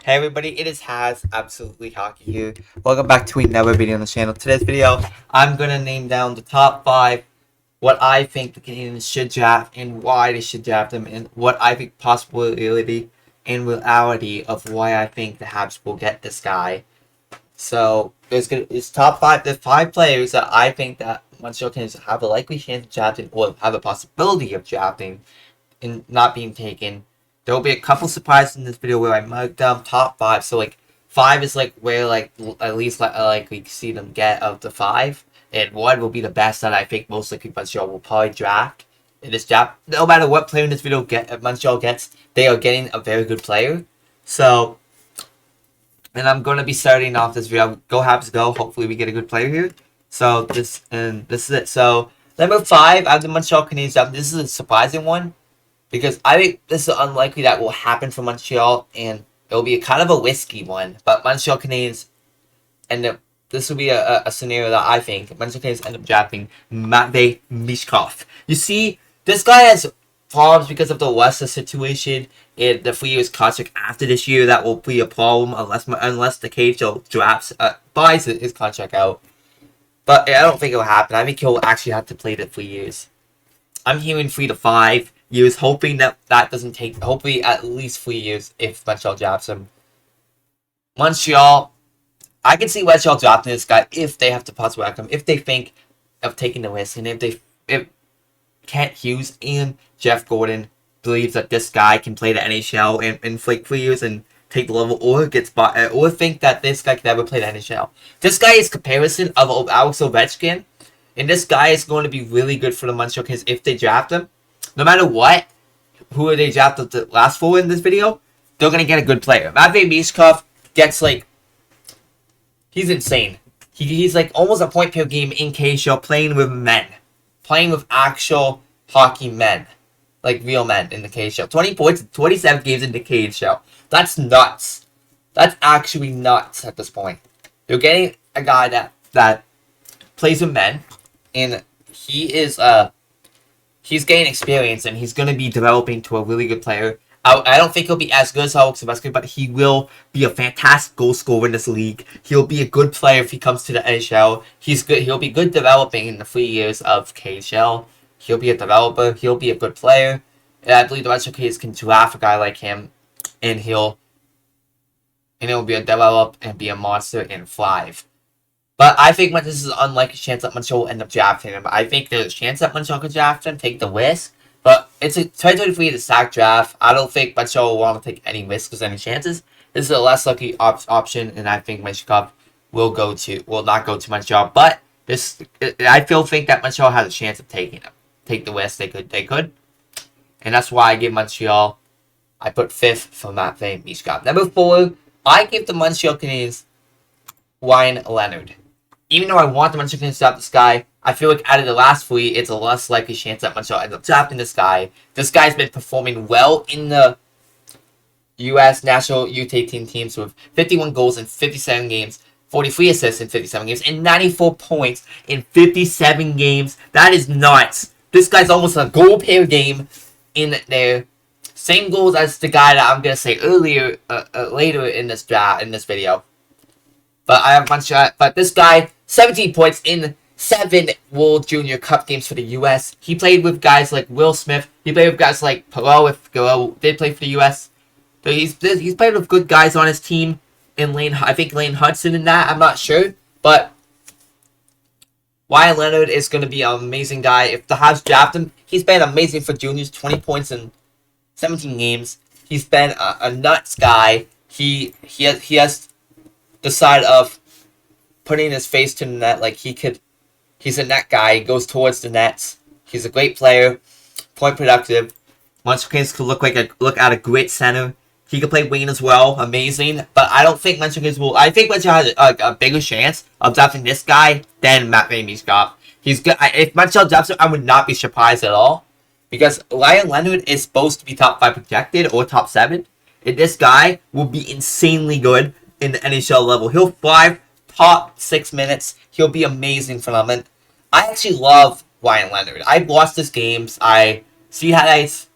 Hey everybody, it is Has Absolutely Hockey here. Welcome back to another video on the channel. Today's video, I'm gonna name down the top 5 what I think the Canadiens should draft and why they should draft them, and what I think possibility and reality of why I think the Habs will get this guy. So there's top 5. There's 5 players that I think that Montreal Canadiens have a likely chance of drafting or have a possibility of drafting and not being taken. There will be a couple surprises in this video where I marked down top 5. So 5 is where at least we see them get of the 5, and 1 will be the best that I think most likely Montreal will probably draft in this draft. No matter what player in this video Montreal gets, they are getting a very good player. So, and I'm gonna be starting off this video. Go Habs, go! Hopefully we get a good player here. So this is it. So number 5 out of the Montreal Canadiens draft. This is a surprising one, because I think this is unlikely that will happen for Montreal, and it will be kind of a risky one. But Montreal Canadiens this will be a scenario that I think Montreal Canadiens end up drafting Matvei Michkov. You see, this guy has problems because of the Leicester situation in the 3 years contract after this year. That will be a problem unless the KHL drafts buys his contract out. But I don't think it will happen. I think he'll actually have to play the 3 years. I'm hearing 3 to 5 years, hoping that doesn't take, hopefully at least 3 years if Montreal drafts him. Montreal, I can see Montreal drafting this guy if they have to possibly act him, if they think of taking the risk, and if Kent Hughes and Jeff Gordon believes that this guy can play the NHL in 3 years and take the level, or or think that this guy can never play the NHL. This guy is comparison of Alex Ovechkin. And this guy is going to be really good for the Montreal Canadiens if they draft him. No matter what, who they drafted the last 4 in this video, they're going to get a good player. Matvei Michkov gets he's insane. He's almost a point per game in KHL, playing with men. Playing with actual hockey men. Like real men in the KHL. 20 points in 27 games in the KHL. That's nuts. That's actually nuts at this point. You're getting a guy that plays with men, and he's getting experience, and he's going to be developing to a really good player. I don't think he'll be as good as Alex Ovechkin, but he will be a fantastic goal scorer in this league. He'll be a good player if he comes to the NHL. He's good. He'll be good developing in the 3 years of KHL. He'll be a developer. He'll be a good player. And I believe the Montreal Canadiens can draft a guy like him, and he'll be a develop and be a monster in 5. But I think this is an unlikely chance that Montreal will end up drafting him. I think there's a chance that Montreal could draft him, take the risk. But it's a 2023 to sack draft. I don't think Montreal will want to take any risks or any chances. This is a less lucky option, and I think Michkov will not go to Montreal. But I still think that Montreal has a chance of taking him. Take the risk. They could. And that's why I give Montreal, I put 5th for Matvei Michkov. Number 4, I give the Montreal Canadiens Leonard. Even though I want the Montreal Canadiens to draft this guy, I feel like out of the last 3, it's a less likely chance that Montreal ends up drafting this guy. This guy's been performing well in the U.S. National Youth 18 teams with 51 goals in 57 games, 43 assists in 57 games, and 94 points in 57 games. That is nuts. This guy's almost a goal per game in there. Same goals as the guy that I'm going to say later in this video. But this guy, 17 points in 7 World Junior Cup games for the U.S. He played with guys like Will Smith. He played with guys like Perot, if Perot did play for the U.S. But he's played with good guys on his team. And I think Lane Hudson in that. I'm not sure. But Wyatt Leonard is going to be an amazing guy. If the Habs draft him, he's been amazing for juniors. 20 points in 17 games. He's been a nuts guy. He has the side of putting his face to the net. He's a net guy. He goes towards the nets. He's a great player, point productive. Montreal Canadiens could look at a great center. He could play wing as well, amazing. But I don't think Montreal Canadiens will. I think Montreal has a bigger chance of drafting this guy than Matvei Michkov. He's good. If Montreal drafts him, I would not be surprised at all, because Wyatt Leonard is supposed to be top 5 projected or top 7, and this guy will be insanely good in the NHL level. He'll thrive top 6 minutes. He'll be amazing for them. And I actually love Wyatt Leonard. I've watched his games. I see highlights.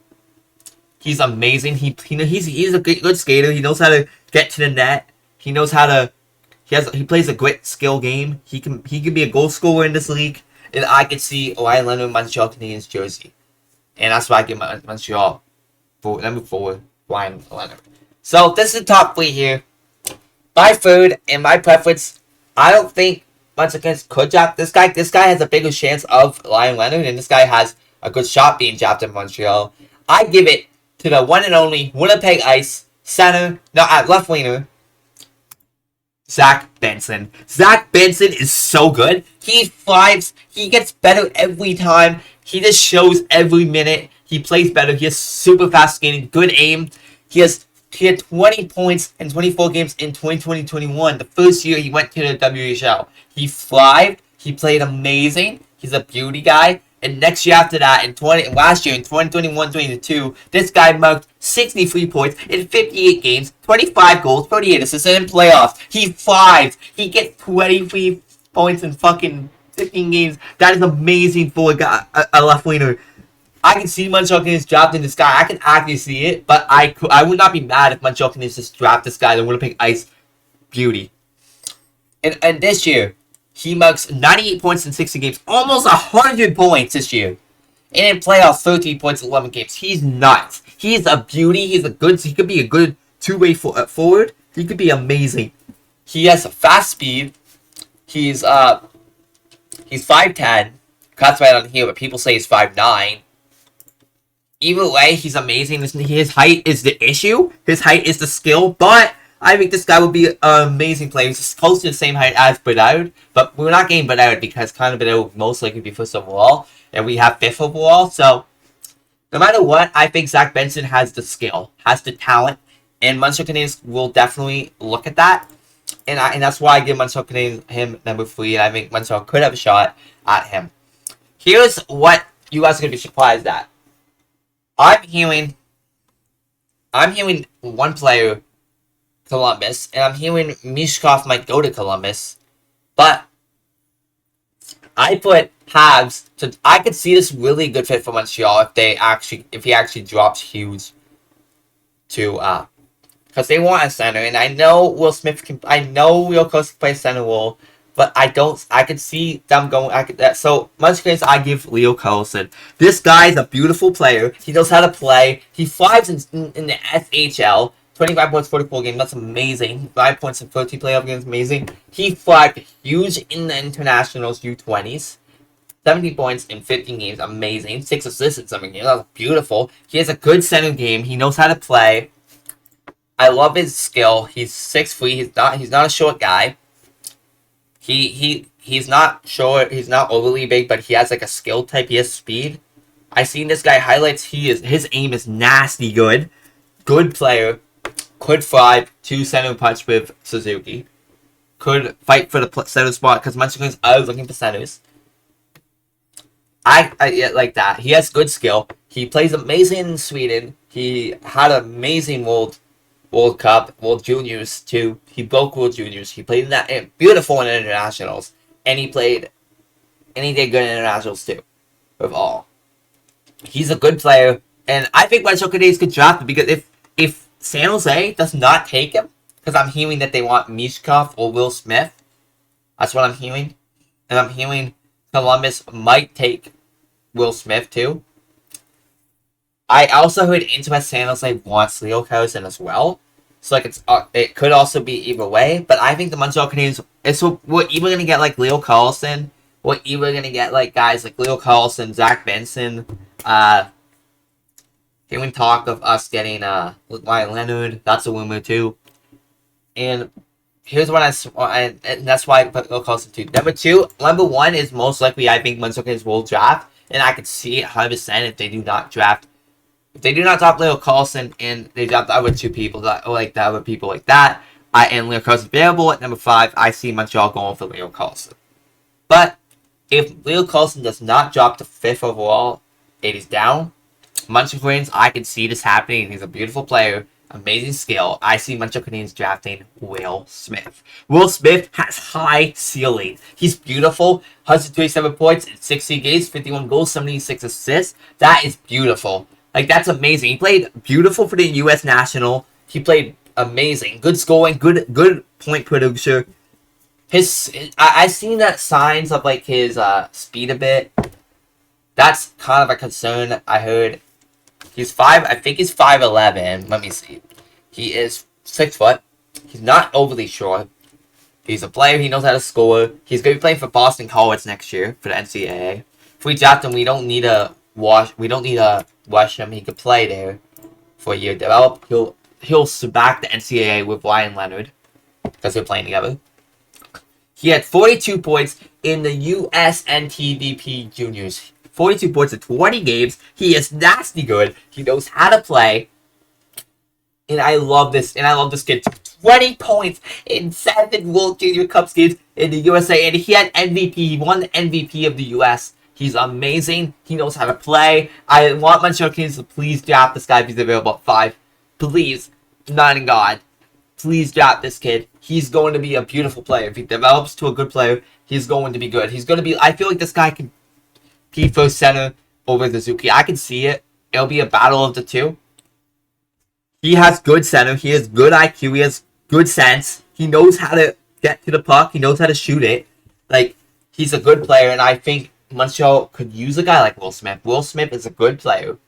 He's amazing. He's a good skater. He knows how to get to the net. He knows how to. He plays a great skill game. He can be a goal scorer in this league. And I could see Ryan Leonard Montreal Canadiens jersey, and that's why I give Montreal for number 4 Ryan Leonard. So this is the top 3 here. My third and my preference, I don't think Montreal Canadiens could draft this guy. This guy has a bigger chance of Ryan Leonard, and this guy has a good shot being drafted in Montreal. I give it to the one and only Winnipeg Ice center, left winger, Zach Benson. Zach Benson is so good. He thrives. He gets better every time. He just shows every minute. He plays better. He has super fast skating, good aim. He had 20 points in 24 games in 2020-21. The first year he went to the WHL. He thrived. He played amazing. He's a beauty guy. And next year after that, last year in 2021-22, this guy marked 63 points in 58 games, 25 goals, 38 assists, and in playoffs. He thrives. He gets 23 points in fucking 15 games. That is amazing for a left winger. I can see Montreal Canadiens drafting this guy. I can actually see it, but I would not be mad if Montreal Canadiens just draft this guy, the Winnipeg Ice beauty. And this year, he marks 98 points in 60 games, almost 100 points this year. And in playoffs, 13 points in 11 games. He's nuts. He's a beauty. He could be a good two-way forward. He could be amazing. He has a fast speed. He's 5'10". Cuts right on here, but people say he's 5'9". Either way, he's amazing. His height is the issue. His height is the skill, but I think this guy would be an amazing player. He's close to the same height as Bedard, but we're not getting Bedard because Connor Bedard will most likely be first overall, and we have 5th overall. So, no matter what, I think Zach Benson has the skill, has the talent, and Montreal Canadiens will definitely look at that. And that's why I give Montreal Canadiens him number 3, and I think Montreal could have a shot at him. Here's what you guys are going to be surprised at. I'm hearing one player, Columbus, and I'm hearing Mishkov might go to Columbus, but I put Habs. I could see this really good fit for Montreal if he actually drops Hughes to because they want a center, and I know Will Carlson can play center role, but I could see them going. So much case I give Leo Carlson. This guy is a beautiful player. He knows how to play. He thrives in the SHL. 25 points, 44 games. That's amazing. 5 points in 13 playoff games. Amazing. He thrived huge in the internationals U20s. 70 points in 15 games. Amazing. 6 assists in 7 games. That's beautiful. He has a good center game. He knows how to play. I love his skill. He's 6'3". He's not a short guy. He's not short. He's not overly big, but he has like a skill type. He has speed. I seen this guy highlights. His aim is nasty good. Good player. Could thrive 2 center punch with Suzuki. Could fight for the center spot because Montreal is always looking for centers. I like that. He has good skill. He plays amazing in Sweden. He had an amazing World Cup, World Juniors too. He broke World Juniors. He played in that beautiful in internationals, and he did good in internationals too. With all, he's a good player, and I think Montreal Canadiens could draft him because if San Jose does not take him, because I'm hearing that they want Mishkov or Will Smith. That's what I'm hearing, and I'm hearing Columbus might take Will Smith too. I also heard interest San Jose wants Leo Carlson as well. So it could also be either way. But I think the Montreal Canadiens, we're either going to get like Leo Carlson, we're either going to get like guys like Leo Carlson, Zach Benson. Hearing talk of us getting Ryan Leonard. That's a rumor too. And here's what and that's why I put Leo Carlson 2. Number 1 is most likely I think Montreal Canadiens will draft. And I could see it 100% if they do not draft. If they do not draft Leo Carlson and they draft the other 2 people, like the other people like that, and Leo Carlson available at number 5, I see Montreal going for Leo Carlson. But if Leo Carlson does not drop to 5th overall, it is down. Montreal Canadiens, I can see this happening. He's a beautiful player, amazing skill. I see Montreal Canadiens drafting Will Smith. Will Smith has high ceiling. He's beautiful. 127 points in 60 games, 51 goals, 76 assists. That is beautiful. Like, that's amazing. He played beautiful for the U.S. National. He played amazing. Good scoring, good point producer. I seen that signs of like his speed a bit. That's kind of a concern. I heard he's I think he's 5'11". Let me see. He is 6 foot. He's not overly short. He's a player. He knows how to score. He's going to be playing for Boston College next year for the NCAA. If we draft him, we don't need to rush him. He could play there for a year. Develop. He'll back the NCAA with Leonard because they're playing together. He had 42 points in the USNTDP Juniors. 42 points in 20 games. He is nasty good. He knows how to play. And I love this. And I love this kid. 20 points in 7 World Junior Cups games in the USA. And he had MVP. He won the MVP of the US. He's amazing. He knows how to play. I want Montreal Canadiens to please draft this guy if he's available at 5. Please. Not in God. Please draft this kid. He's going to be a beautiful player. If he develops to a good player, he's going to be good. He's going to be... I feel like this guy can be first center over Suzuki. I can see it. It'll be a battle of the two. He has good center. He has good IQ. He has good sense. He knows how to get to the puck. He knows how to shoot it. Like, he's a good player, and I think Montreal could use a guy like Will Smith. Will Smith is a good player.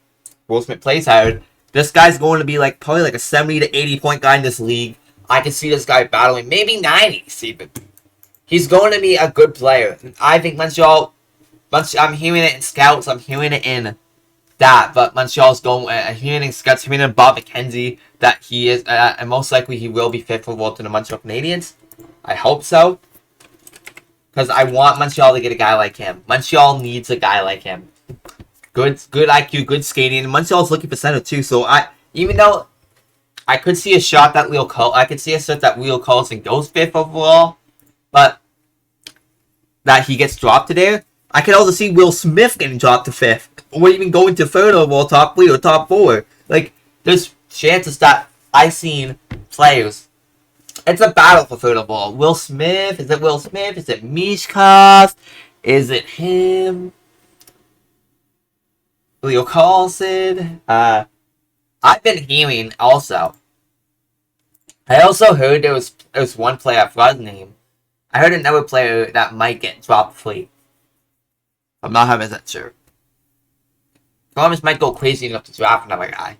Will Smith plays hard. This guy's going to be like probably like a 70 to 80 point guy in this league. I can see this guy battling maybe 90s even. He's going to be a good player. I think Montreal, I'm hearing it in scouts, I'm hearing it in that, but Montreal's going, I'm hearing in scouts, hearing in Bob McKenzie that he is, and most likely he will be fit for to the Montreal Canadiens. I hope so. Because I want Montreal to get a guy like him. Montreal needs a guy like him. Good IQ, good skating. And Montreal's looking for center too. So even though I could see a shot that Leo Carlson goes 5th overall, but that he gets dropped to there. I could also see Will Smith getting dropped to 5th, or even going to 3rd overall, top 3 or top 4. Like, there's chances that I've seen players. It's a battle for 3rd overall. Will Smith? Is it Will Smith? Is it Mishkov? Is it him? Leo Carlson? I've been hearing also. I also heard there was one player, I forgot his name. I heard another player that might get dropped free. I'm not 100% sure. Columbus might go crazy enough to draft another guy.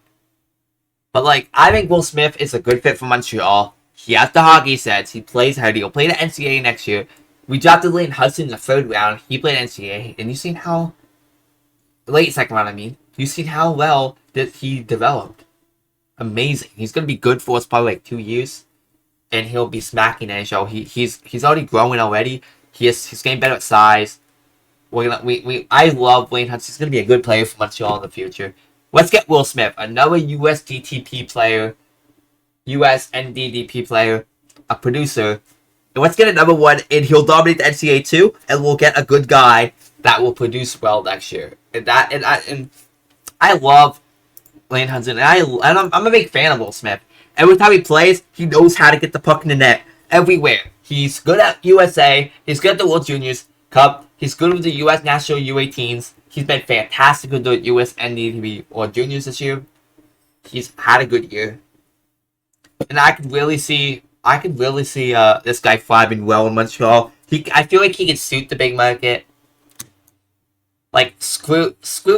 But, like, I think Will Smith is a good fit for Montreal. He has the hockey sets. He plays hard. He'll play the NCAA next year. We drafted Leonard Hudson in the 3rd round. He played NCAA. And you've seen how... Late 2nd round, I mean. You've seen how well that he developed. Amazing. He's going to be good for us probably like 2 years. And he'll be smacking NHL. He's already growing already. He's getting better at size. I love Leonard Hudson. He's going to be a good player for Montreal in the future. Let's get Will Smith. Another USDTP player. US NDDP player, a producer, and let's get another one, and he'll dominate the NCAA too, and we'll get a good guy that will produce well next year. And I love Lane Hudson, and I'm a big fan of Will Smith. Every time he plays, he knows how to get the puck in the net everywhere. He's good at USA. He's good at the World Juniors Cup. He's good with the US National U18s. He's been fantastic with the US NDDP or Juniors this year. He's had a good year. And I could really see this guy thriving well in Montreal. I feel like he could suit the big market. Like, screw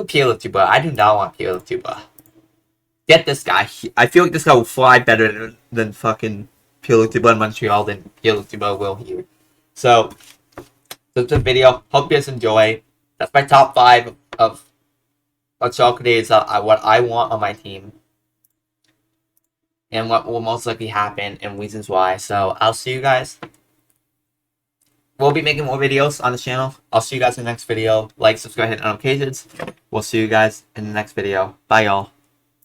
Pierre Tuba. I do not want Pierre Tuba. Get this guy. I feel like this guy will fly better than fucking Pierre Tuba in Montreal than Pierre Tuba will here. So, that's the video. Hope you guys enjoy. That's my top 5 of Montreal Canadiens. What I want on my team. And what will most likely happen and reasons why. So, I'll see you guys. We'll be making more videos on this channel. I'll see you guys in the next video. Like, subscribe, hit notifications. We'll see you guys in the next video. Bye, y'all.